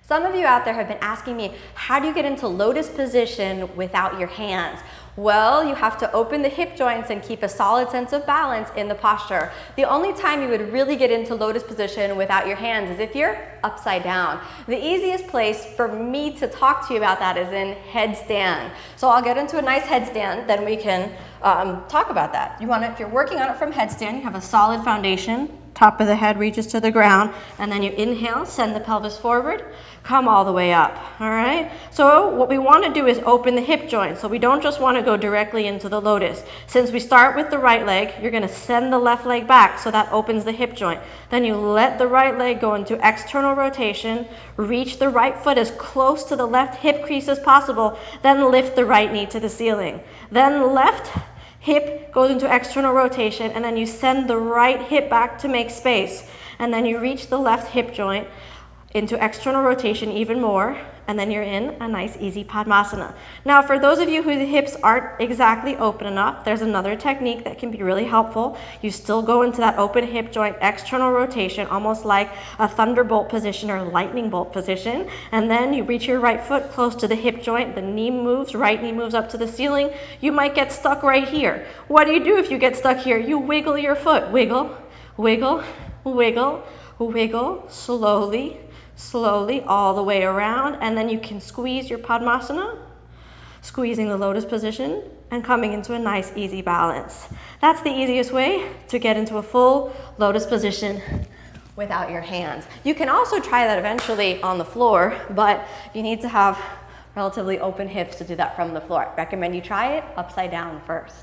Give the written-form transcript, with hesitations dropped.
Some of you out there have been asking me, how do you get into lotus position without your hands? Well, you have to open the hip joints and keep a solid sense of balance in the posture. The only time you would really get into lotus position without your hands is if you're upside down. The easiest place for me to talk to you about that is in headstand. So I'll get into a nice headstand, then we can talk about that. If you're working on it from headstand, you have a solid foundation. Top of the head reaches to the ground, and then you inhale, send the pelvis forward, come all the way up, all right? So what we want to do is open the hip joint, so we don't just want to go directly into the lotus. Since we start with the right leg, you're going to send the left leg back, so that opens the hip joint. Then you let the right leg go into external rotation, reach the right foot as close to the left hip crease as possible, then lift the right knee to the ceiling. Then left hip goes into external rotation, and then you send the right hip back to make space. And then you reach the left hip joint into external rotation even more, and then you're in a nice easy Padmasana. Now for those of you whose hips aren't exactly open enough, there's another technique that can be really helpful. You still go into that open hip joint external rotation, almost like a thunderbolt position or lightning bolt position, and then you reach your right foot close to the hip joint, the knee moves, right knee moves up to the ceiling. You might get stuck right here. What do you do if you get stuck here? You wiggle your foot, wiggle, wiggle, wiggle, wiggle, slowly all the way around, and then you can squeeze your Padmasana, squeezing the lotus position and coming into a nice easy balance. That's the easiest way to get into a full lotus position without your hands. You can also try that eventually on the floor, but you need to have relatively open hips to do that from the floor. I recommend you try it upside down first.